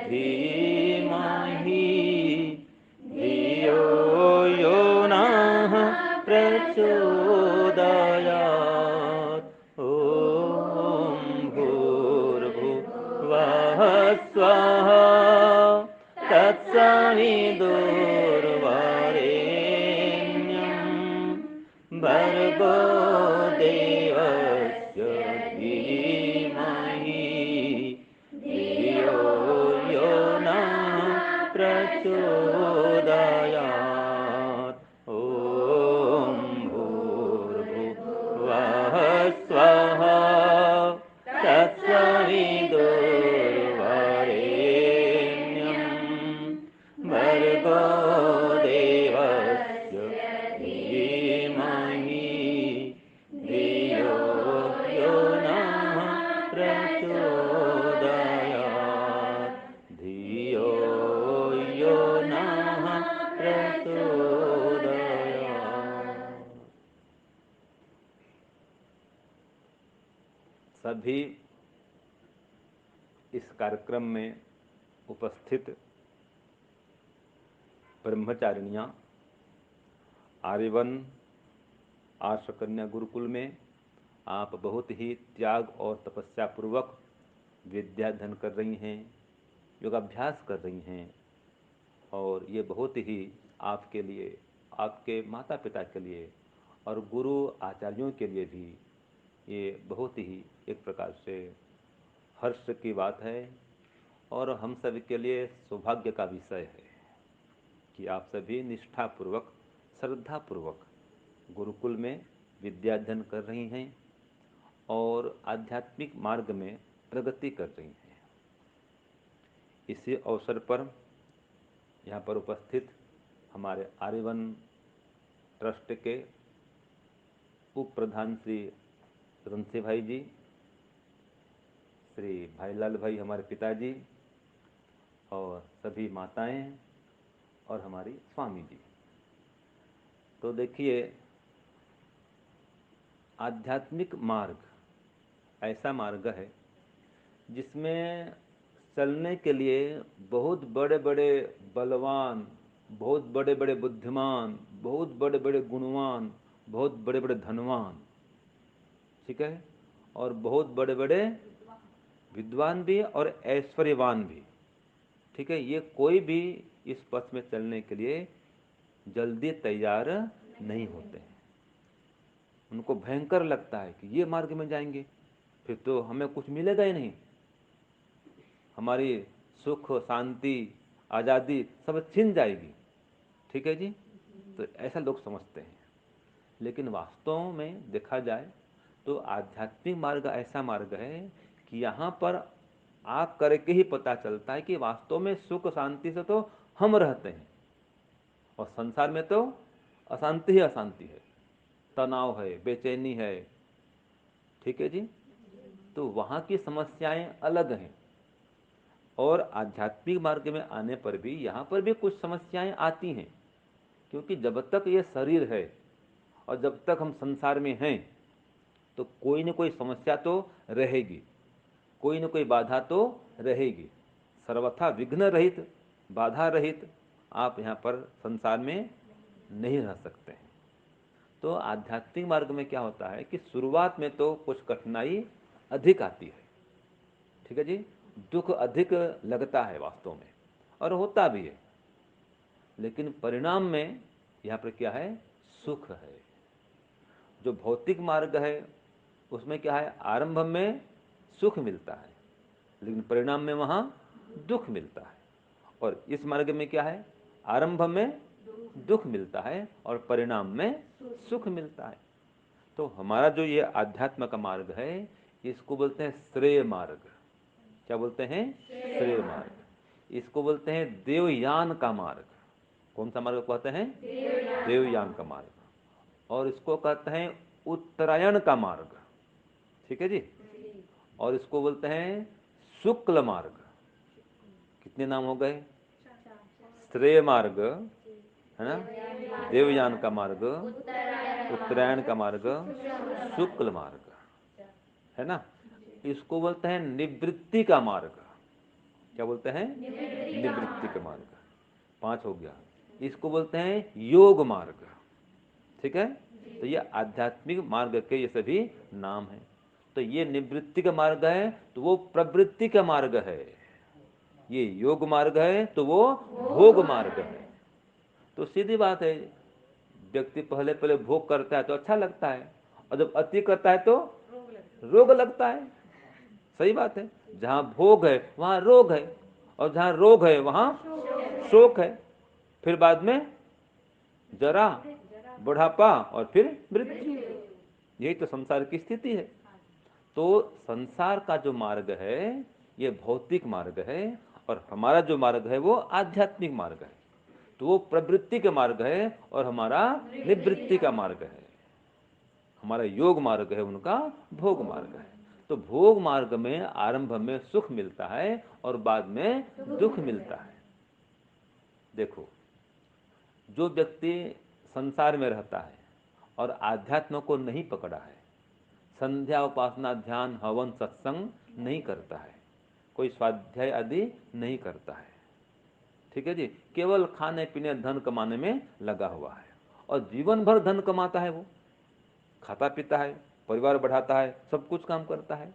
धीमहि धियो यो नः प्रचोदयात्। ॐ भूर्भुवः स्वः तत्सवितुर्वरेण्यं भर्गो देवस्य धीमहि धियो यो नः प्रचोदयात्। ॐ भूर्भुवः स्वः तत्सवितुर्वरेण्यं भर्गो देवस्य धीमहि धियो यो नः प्रचोदयात्। धियो यो नः प्रचोदयात्। सभी इस कार्यक्रम में उपस्थित ब्रह्मचारिणियाँ आर्यवन आर्ष कन्या गुरुकुल में आप बहुत ही त्याग और तपस्या पूर्वक विद्या अध्ययन कर रही हैं, योगाभ्यास कर रही हैं, और ये बहुत ही आपके लिए, आपके माता पिता के लिए और गुरु आचार्यों के लिए भी ये बहुत ही एक प्रकार से हर्ष की बात है, और हम सभी के लिए सौभाग्य का विषय है कि आप सभी निष्ठापूर्वक, श्रद्धापूर्वक गुरुकुल में विद्या अध्ययन कर रही हैं और आध्यात्मिक मार्ग में प्रगति कर रही हैं। इसी अवसर पर यहाँ पर उपस्थित हमारे आर्यवन ट्रस्ट के उप प्रधान श्री रंसी भाई जी, श्री भाईलाल भाई हमारे पिताजी, और सभी माताएं और हमारी स्वामी जी। तो देखिए, आध्यात्मिक मार्ग ऐसा मार्ग है जिसमें चलने के लिए बहुत बड़े बड़े बलवान, बहुत बड़े बड़े बुद्धिमान, बहुत बड़े बड़े गुणवान, बहुत बड़े बड़े धनवान, ठीक है, और बहुत बड़े बड़े विद्वान भी और ऐश्वर्यवान भी, ठीक है, ये कोई भी इस पथ में चलने के लिए जल्दी तैयार नहीं होते हैं। उनको भयंकर लगता है कि ये मार्ग में जाएंगे फिर तो हमें कुछ मिलेगा ही नहीं, हमारी सुख, शांति, आज़ादी सब छिन जाएगी, ठीक है जी। तो ऐसा लोग समझते हैं, लेकिन वास्तव में देखा जाए तो आध्यात्मिक मार्ग ऐसा मार्ग है कि यहाँ पर आ करके ही पता चलता है कि वास्तव में सुख शांति से तो हम रहते हैं, और संसार में तो अशांति ही अशांति है, तनाव है, बेचैनी है, ठीक है जी। तो वहाँ की समस्याएं अलग हैं, और आध्यात्मिक मार्ग में आने पर भी यहाँ पर भी कुछ समस्याएं आती हैं, क्योंकि जब तक ये शरीर है और जब तक हम संसार में हैं तो कोई न कोई समस्या तो रहेगी, कोई न कोई बाधा तो रहेगी। सर्वथा विघ्न रहित, बाधा रहित आप यहाँ पर संसार में नहीं रह सकते हैं। तो आध्यात्मिक मार्ग में क्या होता है कि शुरुआत में तो कुछ कठिनाई अधिक आती है, ठीक है जी, दुख अधिक लगता है वास्तव में, और होता भी है, लेकिन परिणाम में यहाँ पर क्या है, सुख है। जो भौतिक मार्ग है उसमें क्या है, आरंभ में सुख मिलता है लेकिन परिणाम में वहाँ दुख मिलता है, और इस मार्ग में क्या है, आरंभ में दुख मिलता है और परिणाम में सुख मिलता है। तो हमारा जो ये आध्यात्म का मार्ग है इसको बोलते हैं श्रेय मार्ग। क्या बोलते हैं, श्रेय मार्ग। इसको बोलते हैं देवयान का मार्ग। कौन सा मार्ग कहते हैं, देवयान का मार्ग। और इसको कहते हैं उत्तरायण का मार्ग, ठीक है जी। और इसको बोलते हैं शुक्ल मार्ग। कितने नाम हो गए, श्रेय मार्ग है ना, देवयान का मार्ग, उत्तरायण का मार्ग, शुक्ल मार्ग, है ना। इसको बोलते हैं निवृत्ति का मार्ग। क्या बोलते हैं? निवृत्ति का मार्ग। 5 हो गया। इसको बोलते हैं योग मार्ग। ठीक है, तो ये आध्यात्मिक मार्ग के ये सभी नाम हैं। तो ये निवृत्ति का मार्ग है तो वो प्रवृत्ति का मार्ग है, ये योग मार्ग है तो वो भोग मार्ग है। तो सीधी बात है, व्यक्ति पहले पहले भोग करता है तो अच्छा लगता है, और जब अति करता है तो रोग लगता है। सही बात है, जहां भोग है वहां रोग है, और जहां रोग है वहां शोक है, फिर बाद में जरा, बुढ़ापा और फिर मृत्यु। यही तो संसार की स्थिति है। तो संसार का जो मार्ग है ये भौतिक मार्ग है, और हमारा जो मार्ग है वो आध्यात्मिक मार्ग है। तो वो प्रवृत्ति का मार्ग है और हमारा निवृत्ति का मार्ग है। हमारा योग मार्ग है, उनका भोग मार्ग है। तो भोग मार्ग में आरंभ में सुख मिलता है और बाद में दुख मिलता है। देखो, जो व्यक्ति संसार में रहता है और आध्यात्म को नहीं पकड़ा है, संध्या उपासना ध्यान हवन सत्संग नहीं करता है, कोई स्वाध्याय आदि नहीं करता है, ठीक है जी, केवल खाने पीने धन कमाने में लगा हुआ है, और जीवन भर धन कमाता है, वो खाता पीता है, परिवार बढ़ाता है, सब कुछ काम करता है।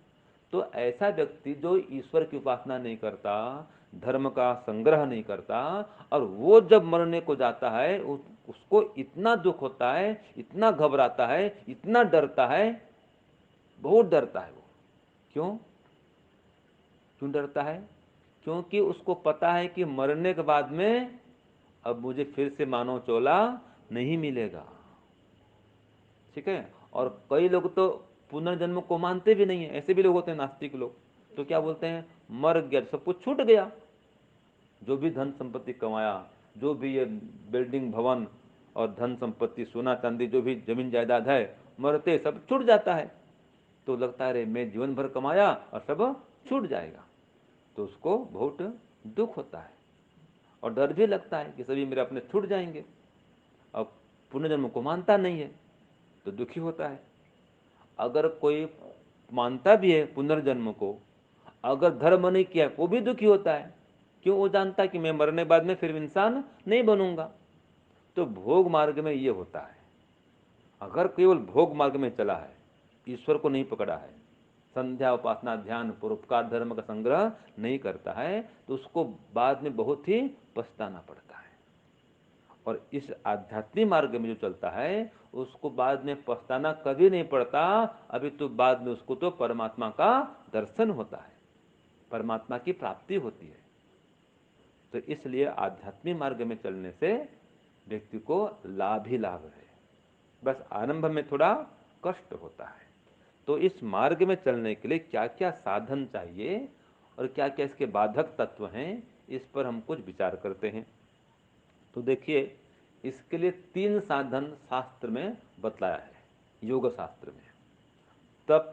तो ऐसा व्यक्ति जो ईश्वर की उपासना नहीं करता, धर्म का संग्रह नहीं करता, और वो जब मरने को जाता है उसको इतना दुख होता है, इतना घबराता है, इतना डरता है, बहुत डरता है वो। क्यों क्यों डरता है? क्योंकि उसको पता है कि मरने के बाद में अब मुझे फिर से मानव चोला नहीं मिलेगा। ठीक है, और कई लोग तो पुनर्जन्म को मानते भी नहीं है, ऐसे भी लोग होते हैं नास्तिक लोग। तो क्या बोलते हैं, मर गया सब कुछ छूट गया, जो भी धन संपत्ति कमाया, जो भी ये बिल्डिंग भवन और धन संपत्ति सोना चांदी जो भी जमीन जायदाद है, मरते सब छूट जाता है। तो लगता है अरे मैं जीवन भर कमाया और सब छूट जाएगा, तो उसको बहुत दुख होता है और डर भी लगता है कि सभी मेरे अपने छूट जाएंगे। अब पुनर्जन्म को मानता नहीं है तो दुखी होता है। अगर कोई मानता भी है पुनर्जन्म को, अगर धर्म नहीं किया वो भी दुखी होता है। क्यों? वो जानता है कि मैं मरने बाद में फिर इंसान नहीं बनूंगा। तो भोग मार्ग में ये होता है, अगर केवल भोग मार्ग में चला है, ईश्वर को नहीं पकड़ा है, संध्या उपासना ध्यान परोपकार धर्म का संग्रह नहीं करता है, तो उसको बाद में बहुत ही पछताना पड़ता है। और इस आध्यात्मिक मार्ग में जो चलता है उसको बाद में पछताना कभी नहीं पड़ता। अभी तो बाद में उसको तो परमात्मा का दर्शन होता है, परमात्मा की प्राप्ति होती है। तो इसलिए आध्यात्मिक मार्ग में चलने से व्यक्ति को लाभ ही लाभ है, बस आरंभ में थोड़ा कष्ट होता है। तो इस मार्ग में चलने के लिए क्या क्या साधन चाहिए और क्या क्या इसके बाधक तत्व हैं, इस पर हम कुछ विचार करते हैं। तो देखिए, इसके लिए 3 साधन शास्त्र में बतलाया है, योग शास्त्र में। तप,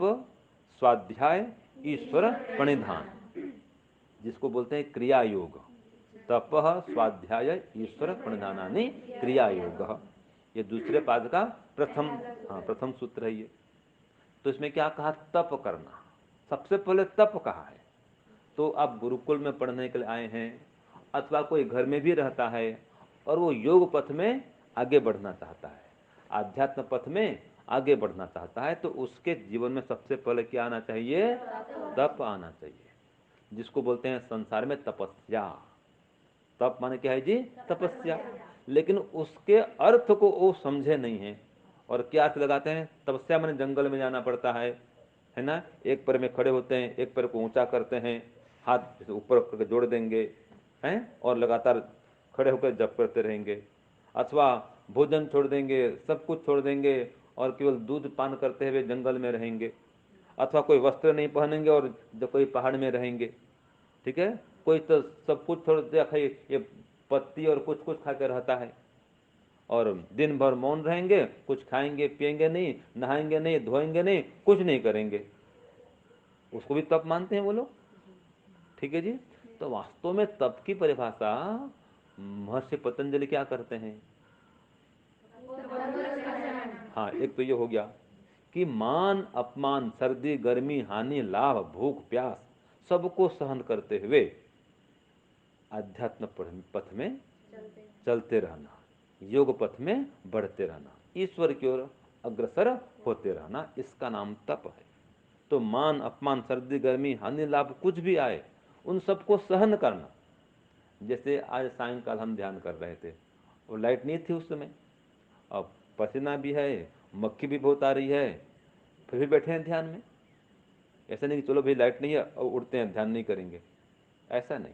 स्वाध्याय, ईश्वर प्रणिधान, जिसको बोलते हैं क्रिया योग। तप स्वाध्याय ईश्वर प्रणिधानानि क्रिया योग, ये दूसरे पाद का प्रथम, हाँ प्रथम सूत्र है ये। तो इसमें क्या कहा, तप करना, सबसे पहले तप कहा है। तो आप गुरुकुल में पढ़ने के लिए आए हैं, अथवा कोई घर में भी रहता है और वो योग पथ में आगे बढ़ना चाहता है, आध्यात्म पथ में आगे बढ़ना चाहता है, तो उसके जीवन में सबसे पहले क्या आना चाहिए, तप आना चाहिए, जिसको बोलते हैं संसार में तपस्या। तप माने क्या है जी, तपस्या। लेकिन उसके अर्थ को वो समझे नहीं है, और क्या अर्थ लगाते हैं, तपस्या माने जंगल में जाना पड़ता है ना, एक पैर में खड़े होते हैं, एक पैर को ऊंचा करते हैं, हाथ ऊपर करके जोड़ देंगे हैं, और लगातार खड़े होकर जप करते रहेंगे, अथवा भोजन छोड़ देंगे, सब कुछ छोड़ देंगे और केवल दूध पान करते हुए जंगल में रहेंगे, अथवा कोई वस्त्र नहीं पहनेंगे और जो कोई पहाड़ में रहेंगे। ठीक है, कोई तो सब कुछ छोड़ दिया, खाई ये पत्ती और कुछ कुछ खा कर रहता है, और दिन भर मौन रहेंगे, कुछ खाएंगे पिएंगे नहीं, नहाएंगे नहीं, धोएंगे नहीं, कुछ नहीं करेंगे, उसको भी तप मानते हैं वो लोग। ठीक है जी। तो वास्तव में तप की परिभाषा महर्षि पतंजलि क्या करते हैं, हाँ एक तो ये हो गया कि मान अपमान सर्दी गर्मी हानि लाभ भूख प्यास सबको सहन करते हुए आध्यात्म पथ में चलते रहना, योग पथ में बढ़ते रहना, ईश्वर की ओर अग्रसर होते रहना, इसका नाम तप है। तो मान अपमान, सर्दी गर्मी, हानि लाभ कुछ भी आए, उन सबको सहन करना। जैसे आज सायंकाल हम ध्यान कर रहे थे, और लाइट नहीं थी उस समय, अब पसीना भी है, मक्खी भी बहुत आ रही है, फिर भी बैठे हैं ध्यान में। ऐसा नहीं कि चलो भाई लाइट नहीं है और उठते हैं ध्यान नहीं करेंगे, ऐसा नहीं।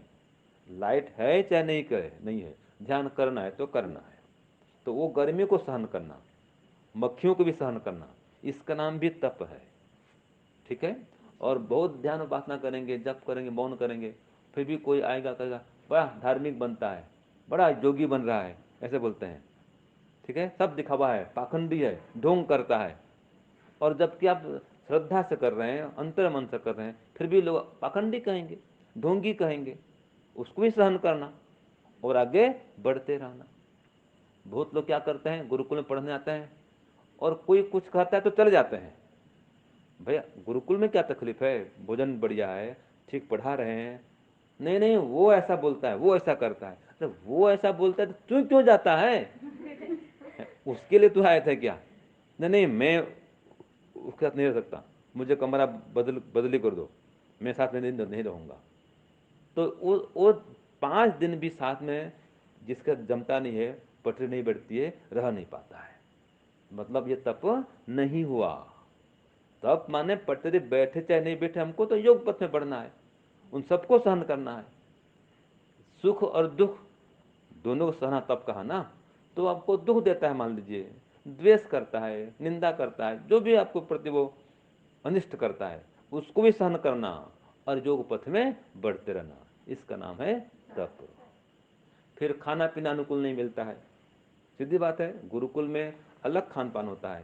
लाइट है चाहे नहीं है, ध्यान करना है तो करना है। तो वो गर्मी को सहन करना, मक्खियों को भी सहन करना, इसका नाम भी तप है। ठीक है। और बहुत ध्यान उपासना करेंगे, जप करेंगे, मौन करेंगे, फिर भी कोई आएगा कहेगा बड़ा धार्मिक बनता है, बड़ा योगी बन रहा है, ऐसे बोलते हैं। ठीक है, सब दिखावा है, पाखंडी है, ढोंग करता है। और जबकि आप श्रद्धा से कर रहे हैं, अंतर मन से कर रहे हैं, फिर भी लोग पाखंडी कहेंगे, ढोंगी कहेंगे। उसको भी सहन करना और आगे बढ़ते रहना। बहुत लोग क्या करते हैं, गुरुकुल में पढ़ने आते हैं और कोई कुछ कहता है तो चले जाते हैं। भैया गुरुकुल में क्या तकलीफ है, भोजन बढ़िया है, ठीक पढ़ा रहे हैं। नहीं नहीं, वो ऐसा बोलता है, वो ऐसा करता है। तो वो ऐसा बोलता है तो तू क्यों जाता है? उसके लिए तू आया था क्या? नहीं नहीं, मैं उसके साथ नहीं रह सकता, मुझे कमरा बदली कर दो, मैं साथ में नहीं रहूंगा। तो वो 5 दिन भी साथ में जिसका जमता नहीं है, पटरी नहीं बैठती है, रह नहीं पाता है। मतलब ये तप नहीं हुआ। तप माने पटरी बैठे चाहे नहीं बैठे, हमको तो योग पथ में बढ़ना है, उन सबको सहन करना है। सुख और दुख दोनों को सहना तप कहा ना। तो आपको दुख देता है, मान लीजिए द्वेष करता है, निंदा करता है, जो भी आपको प्रति वो अनिष्ट करता है, उसको भी सहन करना और योग पथ में बढ़ते रहना, इसका नाम है तप। फिर खाना पीना अनुकूल नहीं मिलता है, सीधी बात है। गुरुकुल में अलग खान पान होता है,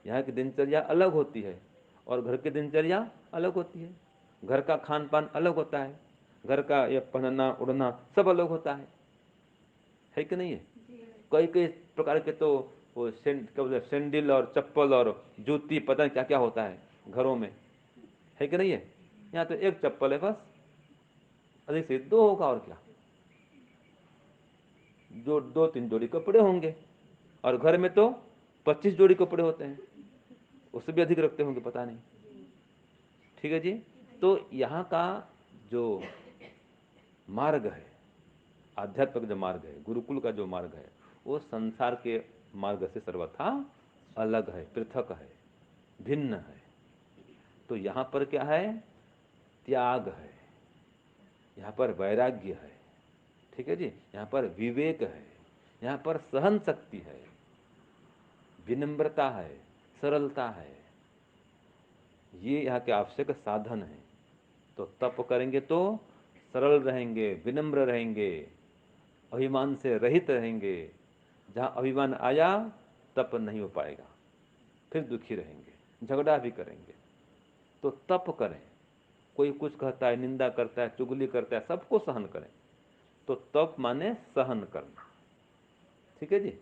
यहाँ की दिनचर्या अलग होती है और घर की दिनचर्या अलग होती है। घर का खान पान अलग होता है, घर का ये पहनना उड़ना सब अलग होता है कि नहीं है? कई कई प्रकार के तो वो क्या बोलते हैं, सैंडल और चप्पल और जूती, पता नहीं क्या क्या होता है घरों में, है कि नहीं है? यहाँ तो एक चप्पल है बस, अधिक से 2 होगा और क्या, जो 2-3 जोड़ी कपड़े होंगे। और घर में तो 25 जोड़ी कपड़े होते हैं, उससे भी अधिक रखते होंगे, पता नहीं। ठीक है जी। तो यहाँ का जो मार्ग है, आध्यात्मिक जो मार्ग है, गुरुकुल का जो मार्ग है, वो संसार के मार्ग से सर्वथा अलग है, पृथक है, भिन्न है। तो यहाँ पर क्या है? त्याग है, यहाँ पर वैराग्य है। ठीक है जी। यहाँ पर विवेक है, यहाँ पर सहन शक्ति है, विनम्रता है, सरलता है। ये यहाँ के आवश्यक साधन है। तो तप करेंगे तो सरल रहेंगे, विनम्र रहेंगे, अभिमान से रहित रहेंगे। जहाँ अभिमान आया तप नहीं हो पाएगा, फिर दुखी रहेंगे, झगड़ा भी करेंगे। तो तप करें। कोई कुछ कहता है, निंदा करता है, चुगली करता है, सबको सहन करें। तो तप माने सहन करना। ठीक है जी।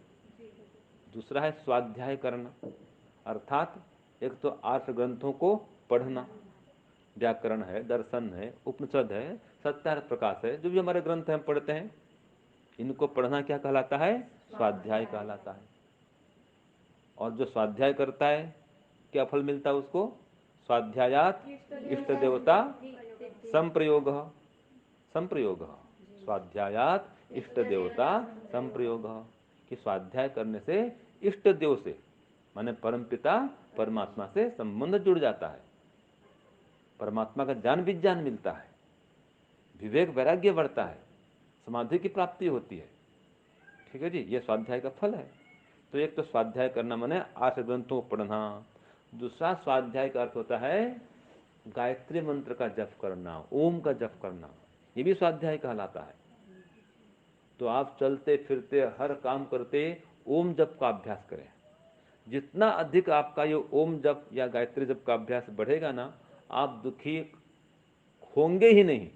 दूसरा है स्वाध्याय करना, अर्थात एक तो 8 ग्रंथों को पढ़ना, व्याकरण है, दर्शन है, उपनिषद है, सत्यार्थ प्रकाश है, जो भी हमारे ग्रंथ हैं पढ़ते हैं, इनको पढ़ना क्या कहलाता है? स्वाध्याय कहलाता है। और जो स्वाध्याय करता है क्या फल मिलता है उसको? स्वाध्यायात इष्ट देवता संप्रयोग, संप्रयोग, स्वाध्यायात इष्ट देवता संप्रयोग, कि स्वाध्याय करने से इष्ट देव से माने परमपिता परमात्मा से संबंध जुड़ जाता है, परमात्मा का ज्ञान विज्ञान मिलता है, विवेक वैराग्य बढ़ता है, समाधि की प्राप्ति होती है। ठीक है जी, ये स्वाध्याय का फल है। तो एक तो स्वाध्याय करना माने 8 ग्रंथों को पढ़ना। दूसरा स्वाध्याय का अर्थ होता है गायत्री मंत्र का जप करना, ओम का जप करना, ये भी स्वाध्याय कहलाता है। तो आप चलते फिरते हर काम करते ओम जप का अभ्यास करें। जितना अधिक आपका ये ओम जप या गायत्री जप का अभ्यास बढ़ेगा ना, आप दुखी होंगे ही नहीं।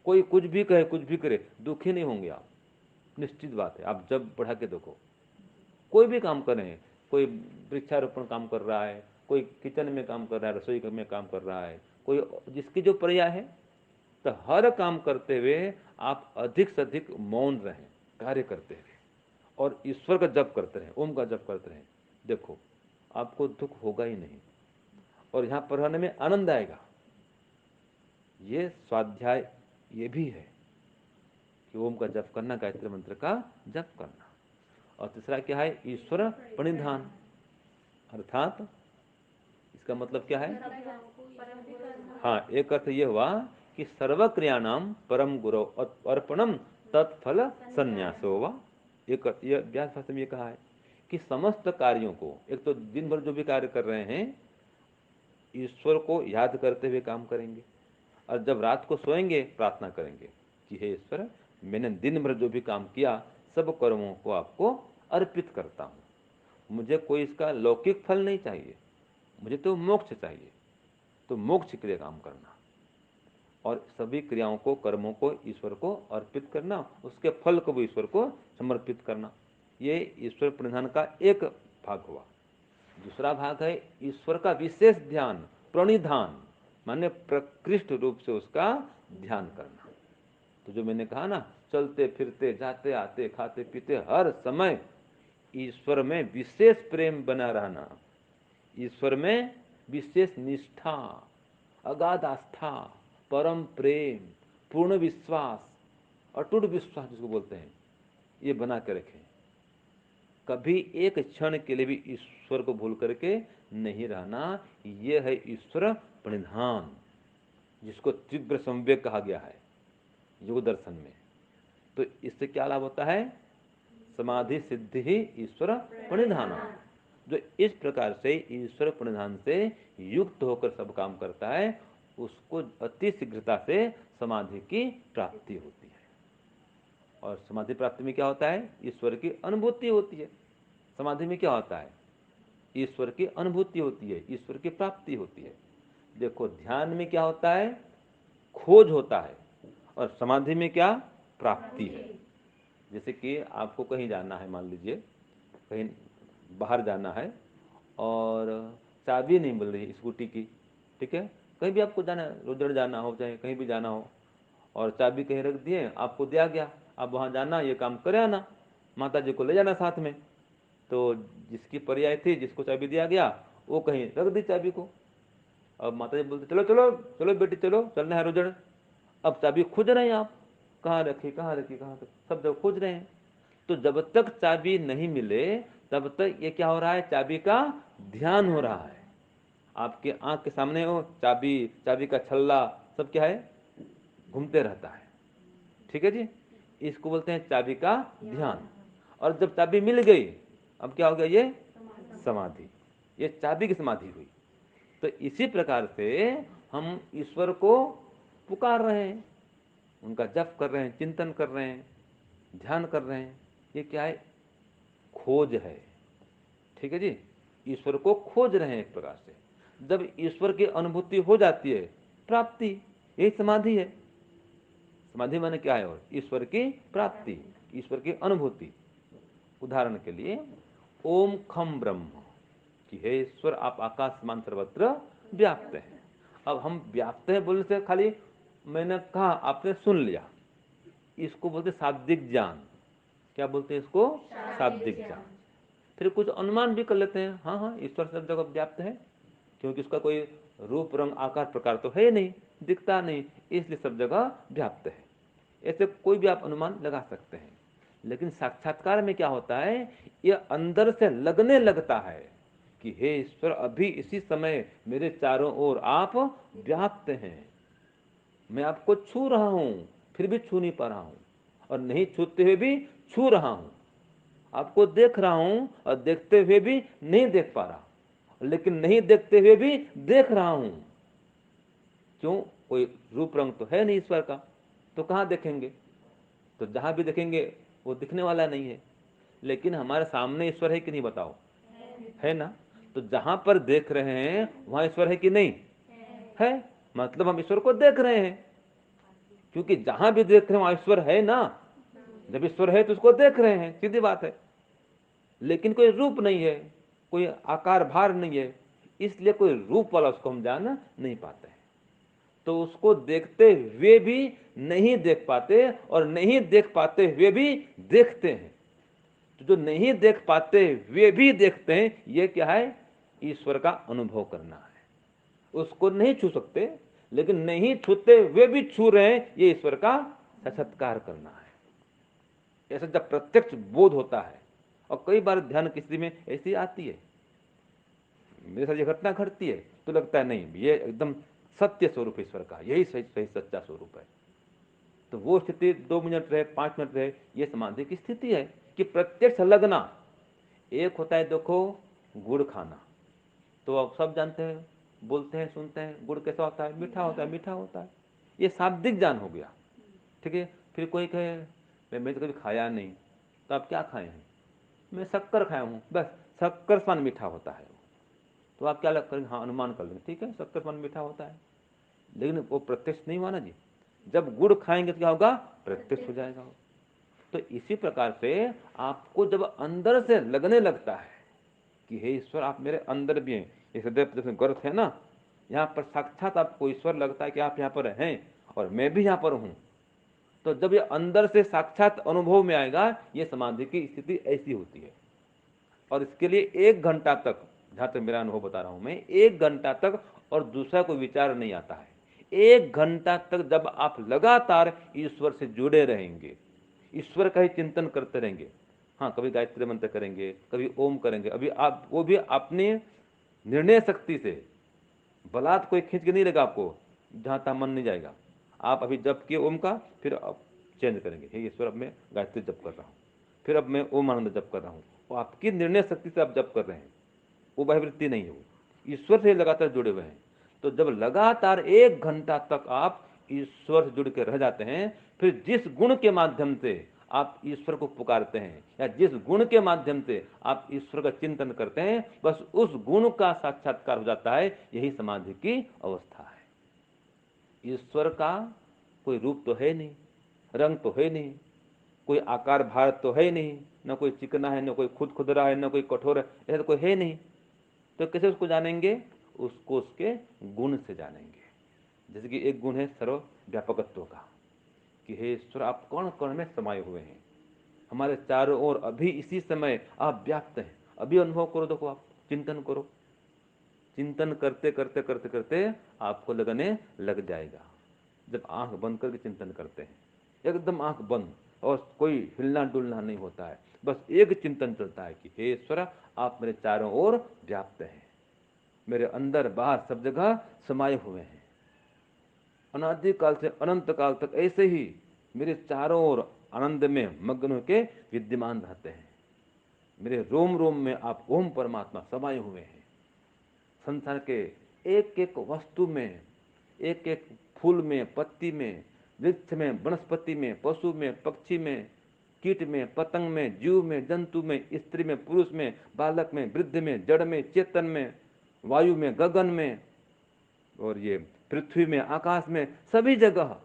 कोई कुछ भी कहे, कुछ भी करे, दुखी नहीं होंगे आप, निश्चित बात है। आप जब बढ़ा के देखो, कोई भी काम करें, कोई वृक्षारोपण काम कर रहा है, कोई किचन में काम कर रहा है, रसोई में काम कर रहा है, कोई जिसकी जो पर्याय है, तो हर काम करते हुए आप अधिक से अधिक मौन रहें कार्य करते हुए और ईश्वर का जप करते रहें, ओम का जप करते रहें। देखो आपको दुख होगा ही नहीं और यहाँ पर रहने में आनंद आएगा। ये स्वाध्याय ये भी है कि ओम का जप करना, गायत्री मंत्र का जप करना। और तीसरा क्या है? ईश्वर प्रणिधान, अर्थात इसका मतलब क्या है? हाँ, एक अर्थ ये हुआ कि सर्व क्रियाणाम परम गुरु अर्पणम तत्फल संन्यासो वा। एक ये व्यास भाषा में ये कहा है कि समस्त कार्यों को, एक तो दिन भर जो भी कार्य कर रहे हैं ईश्वर को याद करते हुए काम करेंगे, और जब रात को सोएंगे प्रार्थना करेंगे कि हे ईश्वर, मैंने दिन भर जो भी काम किया सब कर्मों को आपको अर्पित करता हूँ, मुझे कोई इसका लौकिक फल नहीं चाहिए, मुझे तो मोक्ष चाहिए। तो मोक्ष के लिए काम करना और सभी क्रियाओं को, कर्मों को ईश्वर को अर्पित करना, उसके फल को भी ईश्वर को समर्पित करना। ये ईश्वर प्रणिधान का एक भाग हुआ। दूसरा भाग है ईश्वर का विशेष ध्यान, प्रणिधान माने प्रकृष्ट रूप से उसका ध्यान करना। तो जो मैंने कहा ना, चलते फिरते, जाते आते, खाते पीते, हर समय ईश्वर में विशेष प्रेम बना रहना, ईश्वर में विशेष निष्ठा, अगाध आस्था, परम प्रेम, पूर्ण विश्वास, अटूट विश्वास जिसको बोलते हैं, ये बना के रखें। कभी एक क्षण के लिए भी ईश्वर को भूल करके नहीं रहना। ये है ईश्वर प्रणिधान, जिसको तीव्र संवेग कहा गया है योग दर्शन में। तो इससे क्या लाभ होता है? समाधि सिद्धि ही ईश्वर प्रणिधान। जो इस प्रकार से ईश्वर प्रणिधान से युक्त होकर सब काम करता है, उसको अति शीघ्रता से समाधि की प्राप्ति होती है। और समाधि प्राप्ति में क्या होता है? ईश्वर की अनुभूति होती है। समाधि में क्या होता है? ईश्वर की अनुभूति होती है, ईश्वर की प्राप्ति होती है। देखो ध्यान में क्या होता है? खोज होता है, और समाधि में क्या? प्राप्ति है। जैसे कि आपको कहीं जाना है, मान लीजिए कहीं बाहर जाना है और चाबी नहीं मिल रही स्कूटी की, ठीक है, कहीं भी आपको जाना है, रोजड़ जाना हो चाहे कहीं भी जाना हो, और चाबी कहीं रख दिए, आपको दिया गया, आप वहाँ जाना, ये काम करे आना, माता जी को ले जाना साथ में। तो जिसकी पर्याय थी, जिसको चाबी दिया गया, वो कहीं रख दी चाबी को। अब माता जी बोलते चलो चलो चलो बेटी चलो, चलना है रोजड़। अब चाबी खोज रहे हैं आप, कहाँ रखी कहाँ रखी कहाँ रखी, सब जगह खोज रहे हैं। तो जब तक चाबी नहीं मिले तब तक ये क्या हो रहा है? चाबी का ध्यान हो रहा है। आपके आंख के सामने हो चाबी, चाबी का छल्ला सब क्या है? घूमते रहता है। ठीक है जी, इसको बोलते हैं चाबी का ध्यान। और जब चाबी मिल गई, अब क्या हो गया? ये समाधि, ये चाबी की समाधि हुई। तो इसी प्रकार से हम ईश्वर को पुकार रहे हैं, उनका जप कर रहे हैं, चिंतन कर रहे हैं, ध्यान कर रहे हैं। ये क्या है? खोज है। ठीक है जी, ईश्वर को खोज रहे हैं एक प्रकार से। जब ईश्वर की अनुभूति हो जाती है, प्राप्ति, यही समाधि है। समाधि माने क्या है? और ईश्वर की प्राप्ति, ईश्वर की अनुभूति। उदाहरण के लिए ओम खम ब्रह्म, कि हे ईश्वर आप आकाश मान सर्वत्र व्याप्त हैं। अब हम व्याप्त है बोलने से खाली मैंने कहा, आपने सुन लिया, इसको बोलते शाब्दिक ज्ञान। क्या बोलते हैं इसको? शाब्दिक ज्ञान। फिर कुछ अनुमान भी कर लेते हैं, हाँ हाँ ईश्वर सब जगह व्याप्त है, क्योंकि उसका कोई रूप रंग आकार प्रकार तो है नहीं, दिखता नहीं, इसलिए सब जगह व्याप्त है। ऐसे कोई भी आप अनुमान लगा सकते हैं। लेकिन साक्षात्कार में क्या होता है? ये अंदर से लगने लगता है कि हे ईश्वर अभी इसी समय मेरे चारों ओर आप व्याप्त हैं, मैं आपको छू रहा हूं फिर भी छू नहीं पा रहा हूं, और नहीं छूते हुए भी छू रहा हूं, आपको देख रहा हूं और देखते हुए भी नहीं देख पा रहा, लेकिन नहीं देखते हुए भी देख रहा हूं। क्यों? कोई रूप रंग तो है नहीं ईश्वर का, तो कहां देखेंगे? तो जहां भी देखेंगे वो दिखने वाला नहीं है। लेकिन हमारे सामने ईश्वर है कि नहीं बताओ? है ना। तो जहां पर देख रहे हैं वहां ईश्वर है कि नहीं? है। मतलब हम ईश्वर को देख रहे हैं, क्योंकि जहां भी देख रहे हैं वहां ईश्वर है ना। जब ईश्वर है तो उसको देख रहे हैं, सीधी बात है। लेकिन कोई रूप नहीं है, कोई आकार भार नहीं है, इसलिए कोई रूप वाला उसको हम जान नहीं पाते हैं। तो उसको देखते हुए भी नहीं देख पाते और नहीं देख पाते हुए भी देखते हैं। तो जो नहीं देख पाते वे भी देखते हैं, ये क्या है? ईश्वर का अनुभव करना है। उसको नहीं छू सकते, लेकिन नहीं छूते वे भी छू रहे हैं, ये ईश्वर का साक्षात्कार करना है। ऐसा जब प्रत्यक्ष बोध होता है, और कई बार ध्यान की स्थिति में ऐसी आती है, मेरे साथ ये घटना घटती है, तो लगता है नहीं, ये एकदम सत्य स्वरूप ईश्वर का, यही सही सही सच्चा स्वरूप है। तो वो स्थिति 2 मिनट रहे, 5 मिनट रहे, ये समाधि की स्थिति है कि प्रत्यक्ष लगना। एक होता है देखो गुड़ खाना, तो आप सब जानते हैं, बोलते हैं, सुनते हैं, गुड़ कैसा होता है? मीठा होता है, मीठा होता है। ये शाब्दिक ज्ञान हो गया, ठीक है। फिर कोई कहे मैं तो कभी खाया नहीं, तो आप क्या खाए हैं? मैं शक्कर खाया हूँ, बस शक्कर समान मीठा होता है। तो आप क्या लग करेंगे? हाँ, अनुमान कर लेंगे, ठीक है, शक्कर समान मीठा होता है। लेकिन वो प्रत्यक्ष नहीं हुआ ना जी। जब गुड़ खाएंगे तो क्या होगा? प्रत्यक्ष हो जाएगा। तो इसी प्रकार से आपको जब अंदर से लगने लगता है कि हे ईश्वर, आप मेरे अंदर भी हैं, इस हृदय जैसे गर्थ है ना, यहाँ पर साक्षात आपको ईश्वर लगता है कि आप यहाँ पर हैं और मैं भी यहाँ पर हूँ, तो जब ये अंदर से साक्षात अनुभव में आएगा, ये समाधि की स्थिति ऐसी होती है। और इसके लिए 1 घंटा तक, जहां तक मेरा अनुभव बता रहा हूं मैं, 1 घंटा तक और दूसरा कोई विचार नहीं आता है। 1 घंटा तक जब आप लगातार ईश्वर से जुड़े रहेंगे, ईश्वर का ही चिंतन करते रहेंगे। हाँ, कभी गायत्री मंत्र करेंगे, कभी ओम करेंगे, अभी आप वो भी अपने निर्णय शक्ति से, बलात् कोई खींच के नहीं लेगा आपको, जहां तहां मन नहीं जाएगा। आप अभी जप किए ओम का, फिर अब चेंज करेंगे, हे ईश्वर अब मैं गायत्री जप कर रहा हूँ, फिर अब मैं ओम आनंद जप कर रहा हूँ। वो आपकी निर्णय शक्ति से आप जप कर रहे हैं, वो बाह्यवृत्ति नहीं है, वो ईश्वर से लगातार जुड़े हुए हैं। तो जब लगातार 1 घंटा तक आप ईश्वर से जुड़ के रह जाते हैं, फिर जिस गुण के माध्यम से आप ईश्वर को पुकारते हैं, या जिस गुण के माध्यम से आप ईश्वर का चिंतन करते हैं, बस उस गुण का साक्षात्कार हो जाता है। यही समाधि की अवस्था है। ईश्वर का कोई रूप तो है नहीं, रंग तो है नहीं, कोई आकार भार तो है नहीं, न कोई चिकना है, न कोई खुद खुदरा है, न कोई कठोर है, ऐसा तो कोई है नहीं। तो कैसे उसको जानेंगे? उसको उसके गुण से जानेंगे। जैसे कि एक गुण है सर्वव्यापकत्व का, कि हे ईश्वर, आप कौन कौन में समाये हुए हैं, हमारे चारों ओर अभी इसी समय आप व्याप्त हैं। अभी अनुभव करो, देखो, आप चिंतन करो, चिंतन करते करते करते करते आपको लगने लग जाएगा। जब आंख बंद करके चिंतन करते हैं, एकदम आंख बंद और कोई हिलना डुलना नहीं होता है, बस एक चिंतन चलता है कि हे ईश्वर, आप मेरे चारों ओर व्याप्त हैं, मेरे अंदर बाहर सब जगह समाये हुए हैं, अनादि काल से अनंत काल तक ऐसे ही मेरे चारों ओर आनंद में मग्न होकर विद्यमान रहते हैं। मेरे रोम रोम में आप ओम परमात्मा समाये हुए हैं। संसार के एक एक वस्तु में, एक एक फूल में, पत्ती में, वृक्ष में, वनस्पति में, पशु में, पक्षी में, कीट में, पतंग में, जीव में, जंतु में, स्त्री में, पुरुष में, बालक में, वृद्ध में, जड़ में, चेतन में, वायु में, गगन में, और ये पृथ्वी में, आकाश में, सभी जगह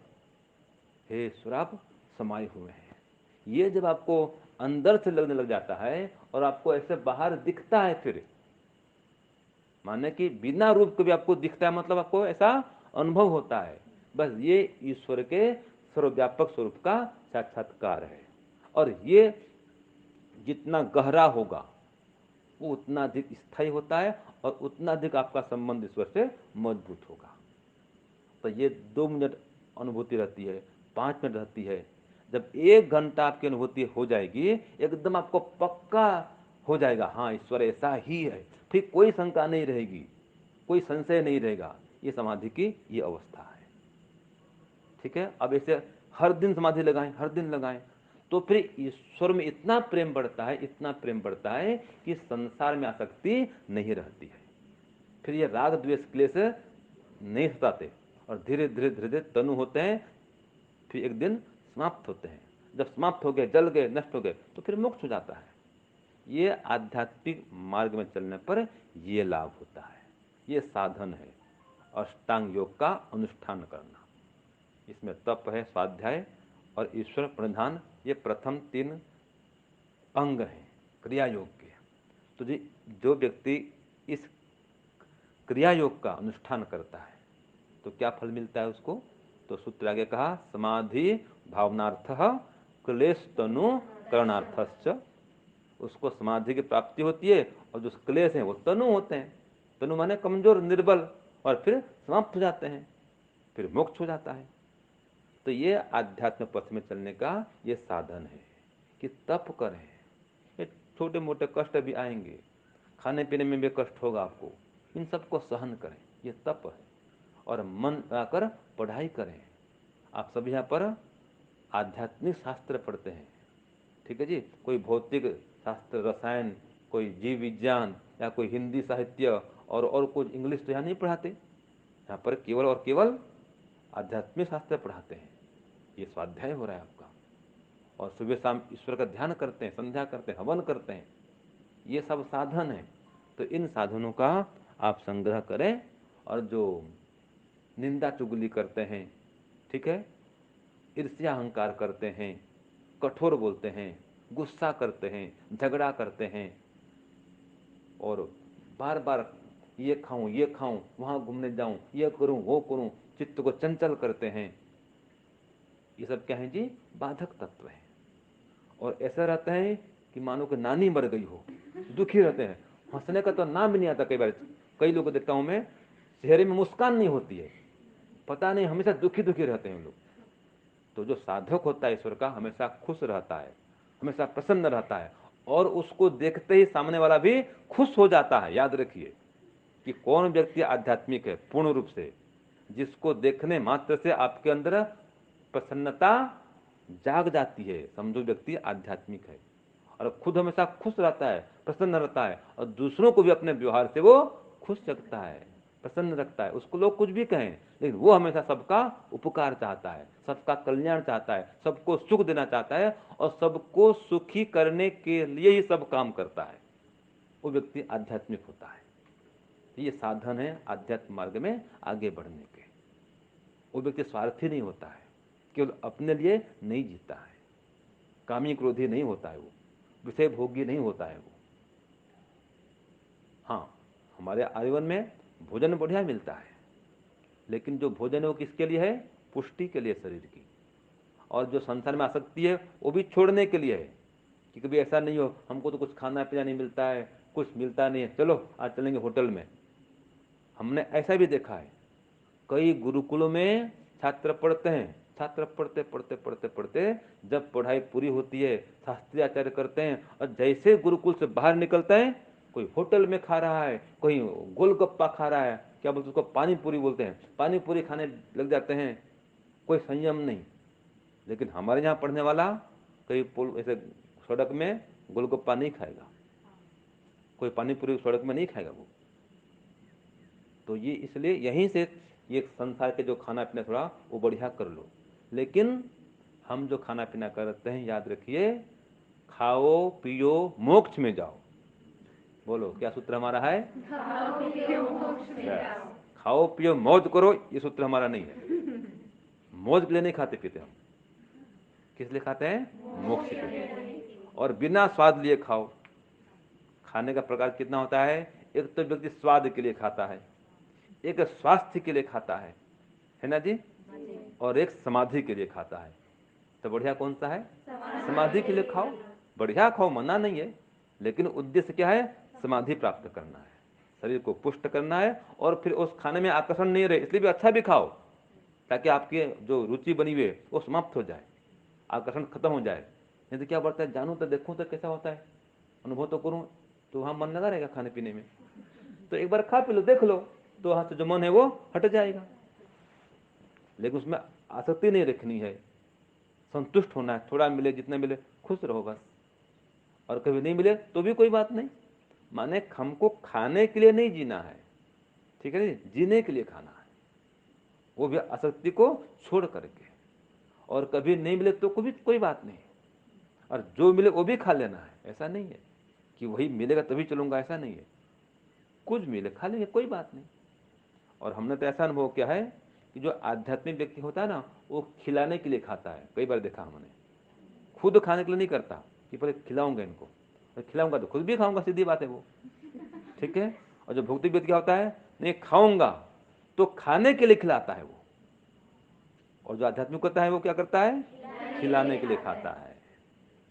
हे ईश्वर आप समाये हुए हैं। ये जब आपको अंदर से लगने लग जाता है और आपको ऐसे बाहर दिखता है, फिर माने कि बिना रूप के भी आपको दिखता है, मतलब आपको ऐसा अनुभव होता है, बस ये ईश्वर के सर्वव्यापक स्वरूप का साक्षात्कार है। और ये जितना गहरा होगा, वो उतना अधिक स्थायी होता है और उतना अधिक आपका संबंध ईश्वर से मजबूत होगा। तो ये 2 मिनट अनुभूति रहती है, 5 मिनट रहती है। जब 1 घंटा आपकी अनुभूति हो जाएगी, एकदम आपको पक्का हो जाएगा, हाँ ईश्वर ऐसा ही है, फिर कोई शंका नहीं रहेगी, कोई संशय नहीं रहेगा। ये समाधि की ये अवस्था है, ठीक है। अब ऐसे हर दिन समाधि लगाएं, हर दिन लगाएं, तो फिर ईश्वर में इतना प्रेम बढ़ता है, इतना प्रेम बढ़ता है कि संसार में आसक्ति नहीं रहती है। फिर ये राग द्वेष क्लेश नहीं सताते और धीरे धीरे धीरे धीरे तनु होते हैं, फिर एक दिन समाप्त होते हैं। जब समाप्त हो गए, जल गए, नष्ट हो गए, तो फिर मोक्ष हो जाता है। ये आध्यात्मिक मार्ग में चलने पर ये लाभ होता है, ये साधन है अष्टांग योग का अनुष्ठान करना। इसमें तप है, स्वाध्याय और ईश्वर प्रणिधान, ये प्रथम 3 अंग हैं क्रिया योग के। तो जो व्यक्ति इस क्रिया योग का अनुष्ठान करता है, तो क्या फल मिलता है उसको? तो सूत्र आगे कहा, समाधि भावनार्थ क्लेश तनु करणार्थश्च। उसको समाधि की प्राप्ति होती है और जो क्लेश है वो तनु होते हैं। तनु माने कमजोर, निर्बल, और फिर समाप्त हो जाते हैं, फिर मोक्ष हो जाता है। तो ये आध्यात्म पथ में चलने का ये साधन है कि तप करें। ये छोटे मोटे कष्ट भी आएंगे, खाने पीने में भी कष्ट होगा आपको, इन सबको सहन करें, ये तप है। और मन आकर पढ़ाई करें। आप सब यहाँ पर आध्यात्मिक शास्त्र पढ़ते हैं, ठीक है जी। कोई भौतिक शास्त्र, रसायन, कोई जीव विज्ञान, या कोई हिंदी साहित्य और कुछ इंग्लिश तो यहाँ नहीं पढ़ाते। यहाँ पर केवल और केवल आध्यात्मिक शास्त्र पढ़ाते हैं। ये स्वाध्याय हो रहा है आपका। और सुबह शाम ईश्वर का ध्यान करते हैं, संध्या करते हैं, हवन करते हैं। ये सब साधन है। तो इन साधनों का आप संग्रह करें। और जो निंदा चुगली करते हैं, ठीक है, ईर्ष्या अहंकार करते हैं, कठोर बोलते हैं, गुस्सा करते हैं, झगड़ा करते हैं, और बार बार ये खाऊं, वहां घूमने जाऊं, ये करूं, वो करूं, चित्त को चंचल करते हैं, ये सब क्या है जी? बाधक तत्व है। और ऐसा रहता है कि मानो कि नानी मर गई हो, दुखी रहते हैं, हंसने का तो नाम भी नहीं आता। कई बार कई लोग को देखता हूं मैं, चेहरे में मुस्कान नहीं होती है, पता नहीं, हमेशा दुखी दुखी रहते हैं लोग। तो जो साधक होता है ईश्वर का, हमेशा खुश रहता है, हमेशा प्रसन्न रहता है, और उसको देखते ही सामने वाला भी खुश हो जाता है। याद रखिए कि कौन व्यक्ति आध्यात्मिक है पूर्ण रूप से, जिसको देखने मात्र से आपके अंदर प्रसन्नता जाग जाती है, समझो व्यक्ति आध्यात्मिक है। और खुद हमेशा खुश रहता है, प्रसन्न रहता है, और दूसरों को भी अपने व्यवहार से वो खुश रखता है, प्रसन्न रखता है। उसको लोग कुछ भी कहें, लेकिन वो हमेशा सबका उपकार चाहता है, सबका कल्याण चाहता है, सबको सुख देना चाहता है, और सबको सुखी करने के लिए ही सब काम करता है। वो व्यक्ति आध्यात्मिक होता है। ये साधन है आध्यात्म मार्ग में आगे बढ़ने के। वो व्यक्ति स्वार्थी नहीं होता है, केवल अपने लिए नहीं जीता है, कामी क्रोधी नहीं होता है, वो विषय भोगी नहीं होता है वो। हाँ, हमारे आजीवन में भोजन बढ़िया मिलता है, लेकिन जो भोजन है वो किसके लिए है? पुष्टि के लिए, शरीर की। और जो संसार में आसक्ति है वो भी छोड़ने के लिए है, कि कभी ऐसा नहीं हो हमको तो कुछ खाना पीना नहीं मिलता है, कुछ मिलता नहीं है, चलो आज चलेंगे होटल में। हमने ऐसा भी देखा है, कई गुरुकुलों में छात्र पढ़ते हैं, छात्र पढ़ते पढ़ते पढ़ते पढ़ते जब पढ़ाई पूरी होती है, शास्त्रीय आचार्य करते हैं, और जैसे गुरुकुल से बाहर निकलते हैं, कोई होटल में खा रहा है, कोई गोलगप्पा खा रहा है, क्या बोलते उसको, पानी पूरी बोलते हैं, पानी पूरी खाने लग जाते हैं। कोई संयम नहीं। लेकिन हमारे यहाँ पढ़ने वाला कई ऐसे सड़क में गोलगप्पा नहीं खाएगा, कोई पानी पूरी सड़क में नहीं खाएगा वो। तो ये इसलिए यहीं से ये संसार के जो खाना पीना थोड़ा वो बढ़िया कर लो। लेकिन हम जो खाना पीना करते हैं, याद रखिए, खाओ पियो मोक्ष में जाओ। बोलो क्या सूत्र हमारा है? खाओ पियो मौज करो, ये सूत्र हमारा नहीं है। मौज के लिए नहीं खाते पीते हम, किस लिए खाते हैं? मोक्ष के लिए। और बिना स्वाद लिए खाओ। खाने का प्रकार कितना होता है? एक तो व्यक्ति स्वाद के लिए खाता है, एक स्वास्थ्य के लिए खाता है ना जी, और एक समाधि के लिए खाता है। तो बढ़िया कौन सा है? समाधि के लिए खाओ, बढ़िया खाओ, मना नहीं है, लेकिन उद्देश्य क्या है? समाधि प्राप्त करना है, शरीर को पुष्ट करना है, और फिर उस खाने में आकर्षण नहीं रहे, इसलिए भी अच्छा भी खाओ, ताकि आपकी जो रुचि बनी हुई है वो समाप्त हो जाए, आकर्षण खत्म हो जाए। नहीं तो क्या बढ़ता है, जानूं तो देखूं तो कैसा होता है, अनुभव तो करूं, तो वहां मन लगा रहेगा खाने पीने में। तो एक बार खा पी लो, देख लो, तो वहां से जो मन है वो हट जाएगा। लेकिन उसमें आसक्ति नहीं रखनी है, संतुष्ट होना है, थोड़ा मिले जितना मिले खुश रहो बस। और कभी नहीं मिले तो भी कोई बात नहीं, माने हमको खाने के लिए नहीं जीना है, ठीक है जी, जीने के लिए खाना है, वो भी आसक्ति को छोड़ करके। और कभी नहीं मिले तो कोई बात नहीं, और जो मिले वो भी खा लेना है। ऐसा नहीं है कि वही मिलेगा तभी चलूंगा, ऐसा नहीं है, कुछ मिले खा लेंगे, कोई बात नहीं। और हमने तो ऐसा अनुभव किया है कि जो आध्यात्मिक व्यक्ति होता है ना, वो खिलाने के लिए खाता है। कई बार देखा हमने, खुद खाने के लिए नहीं करता कि पहले खिलाऊंगा इनको, और खिलाऊंगा तो खुद भी खाऊंगा, सीधी बात है वो, ठीक है। और जो भौतिक व्यक्ति क्या होता है, नहीं खाऊंगा तो खाने के लिए खिलाता है वो, और जो आध्यात्मिक होता है वो क्या करता है, खिलाने के लिए खाता है,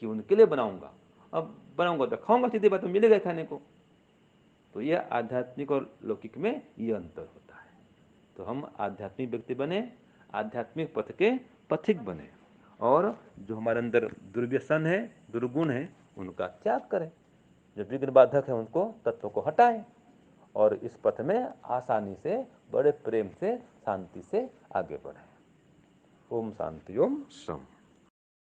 कि उनके लिए बनाऊंगा, अब बनाऊंगा तो खाऊंगा, सीधी बात, तो मिलेगा खाने को। तो ये आध्यात्मिक और लौकिक में ये अंतर होता है। तो हम आध्यात्मिक व्यक्ति बने, आध्यात्मिक पथ के पथिक बने, और जो हमारे अंदर दुर्व्यसन है, दुर्गुण है, उनका त्याग करें, जो विघ्न बाधक है उनको, तत्वों को हटाएं, और इस पथ में आसानी से, बड़े प्रेम से, शांति से आगे बढ़ें। ओम शांति, ओम शम।